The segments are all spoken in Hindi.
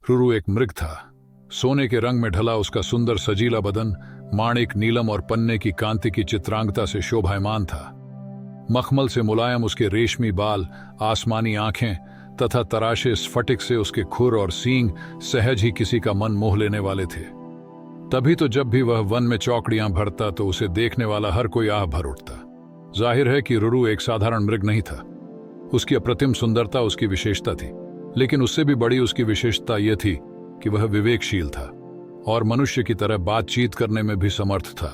रुरु एक मृग था। सोने के रंग में ढला उसका सुंदर सजीला बदन माणिक, नीलम और पन्ने की कांति की चित्रांगता से शोभायमान था। मखमल से मुलायम उसके रेशमी बाल, आसमानी आंखें तथा तराशे स्फटिक से उसके खुर और सींग सहज ही किसी का मन मोह लेने वाले थे। तभी तो जब भी वह वन में चौकड़ियां भरता तो उसे देखने वाला हर कोई आह भर उठता। जाहिर है कि रुरु एक साधारण मृग नहीं था। उसकी अप्रतिम सुंदरता उसकी विशेषता थी, लेकिन उससे भी बड़ी उसकी विशेषता यह थी कि वह विवेकशील था और मनुष्य की तरह बातचीत करने में भी समर्थ था।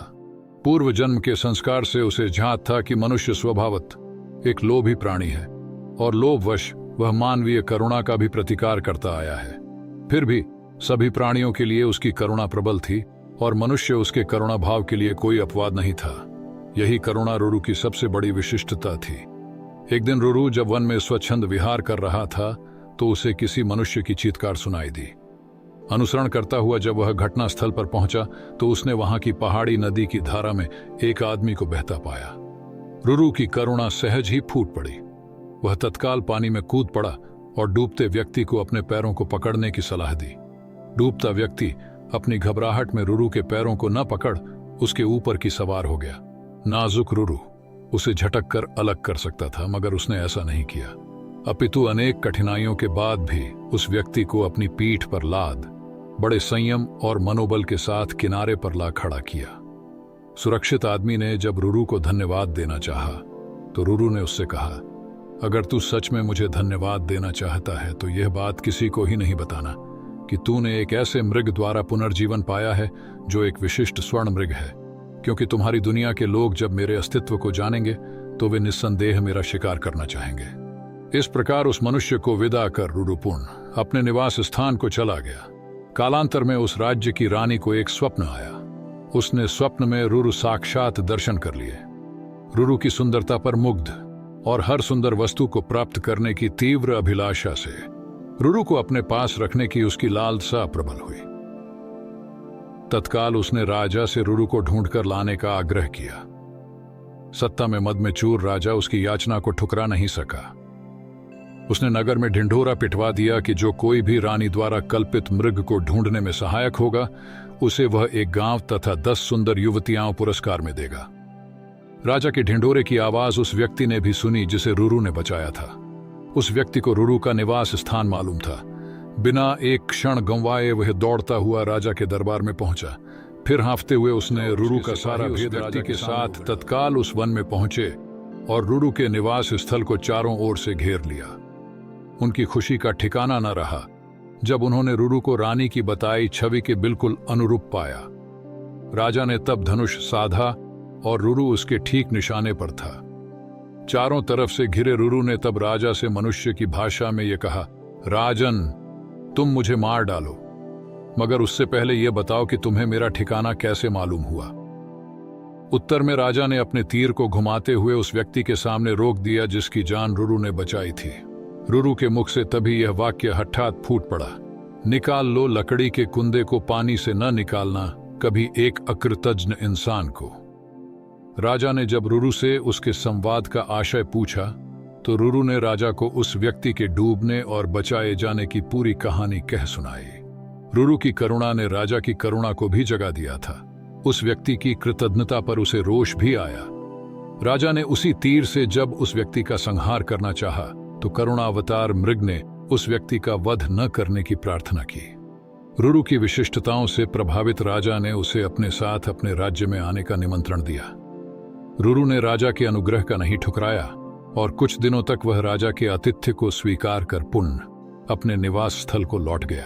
पूर्व जन्म के संस्कार से उसे झांत था कि मनुष्य स्वभावतः एक लोभी प्राणी है और लोभवश वह मानवीय करुणा का भी प्रतिकार करता आया है। फिर भी सभी प्राणियों के लिए उसकी करुणा प्रबल थी और मनुष्य उसके करुणा भाव के लिए कोई अपवाद नहीं था। यही करुणा रुरु की सबसे बड़ी विशिष्टता थी। एक दिन रुरु जब वन में स्वच्छंद विहार कर रहा था तो उसे किसी मनुष्य की चीत्कार सुनाई दी। अनुसरण करता हुआ जब वह घटनास्थल पर पहुंचा तो उसने वहां की पहाड़ी नदी की धारा में एक आदमी को बहता पाया। रुरु की करुणा सहज ही फूट पड़ी। वह तत्काल पानी में कूद पड़ा और डूबते व्यक्ति को अपने पैरों को पकड़ने की सलाह दी। डूबता व्यक्ति अपनी घबराहट में रुरु के पैरों को न पकड़ उसके ऊपर की सवार हो गया। नाजुक रुरु उसे झटक कर अलग कर सकता था, मगर उसने ऐसा नहीं किया। अपितु अनेक कठिनाइयों के बाद भी उस व्यक्ति को अपनी पीठ पर लाद बड़े संयम और मनोबल के साथ किनारे पर ला खड़ा किया। सुरक्षित आदमी ने जब रुरु को धन्यवाद देना चाहा तो रुरु ने उससे कहा, अगर तू सच में मुझे धन्यवाद देना चाहता है तो यह बात किसी को ही नहीं बताना कि तूने एक ऐसे मृग द्वारा पुनर्जीवन पाया है जो एक विशिष्ट स्वर्ण मृग है, क्योंकि तुम्हारी दुनिया के लोग जब मेरे अस्तित्व को जानेंगे तो वे निस्संदेह मेरा शिकार करना चाहेंगे। इस प्रकार उस मनुष्य को विदा कर रुरुपुन अपने निवास स्थान को चला गया। कालांतर में उस राज्य की रानी को एक स्वप्न आया। उसने स्वप्न में रुरु साक्षात दर्शन कर लिए। रुरु की सुंदरता पर मुग्ध और हर सुंदर वस्तु को प्राप्त करने की तीव्र अभिलाषा से रुरु को अपने पास रखने की उसकी लालसा प्रबल हुई। तत्काल उसने राजा से रुरु को ढूंढकर लाने का आग्रह किया। सत्ता में मद में चूर राजा उसकी याचना को ठुकरा नहीं सका। उसने नगर में ढिंढोरा पिटवा दिया कि जो कोई भी रानी द्वारा कल्पित मृग को ढूंढने में सहायक होगा उसे वह एक गांव तथा 10 सुंदर युवतियां पुरस्कार में देगा। राजा के ढिंढोरे की आवाज उस व्यक्ति ने भी सुनी जिसे रुरु ने बचाया था। उस व्यक्ति को रुरु का निवास स्थान मालूम था। बिना एक क्षण गंवाए वह दौड़ता हुआ राजा के दरबार में पहुंचा। फिर हाँफते हुए उसने रुरु का सारा भेद राजा के साथ तत्काल उस वन में पहुंचे और रुरु के निवास स्थल को चारों ओर से घेर लिया। उनकी खुशी का ठिकाना न रहा जब उन्होंने रुरु को रानी की बताई छवि के बिल्कुल अनुरूप पाया। राजा ने तब धनुष साधा और रुरु उसके ठीक निशाने पर था। चारों तरफ से घिरे रुरु ने तब राजा से मनुष्य की भाषा में यह कहा, राजन, तुम मुझे मार डालो, मगर उससे पहले यह बताओ कि तुम्हें मेरा ठिकाना कैसे मालूम हुआ। उत्तर में राजा ने अपने तीर को घुमाते हुए उस व्यक्ति के सामने रोक दिया जिसकी जान रुरु ने बचाई थी। रुरु के मुख से तभी यह वाक्य हठात फूट पड़ा, निकाल लो लकड़ी के कुंदे को, पानी से न निकालना कभी एक अकृतज्ञ इंसान को। राजा ने जब रुरु से उसके संवाद का आशय पूछा तो रुरु ने राजा को उस व्यक्ति के डूबने और बचाए जाने की पूरी कहानी कह सुनाई। रुरु की करुणा ने राजा की करुणा को भी जगा दिया था। उस व्यक्ति की कृतज्ञता पर उसे रोष भी आया। राजा ने उसी तीर से जब उस व्यक्ति का संहार करना चाहा तो करुणावतार मृग ने उस व्यक्ति का वध न करने की प्रार्थना की। रुरु की विशिष्टताओं से प्रभावित राजा ने उसे अपने साथ अपने राज्य में आने का निमंत्रण दिया। रुरु ने राजा के अनुग्रह का नहीं ठुकराया और कुछ दिनों तक वह राजा के आतिथ्य को स्वीकार कर पुनः अपने निवास स्थल को लौट गया।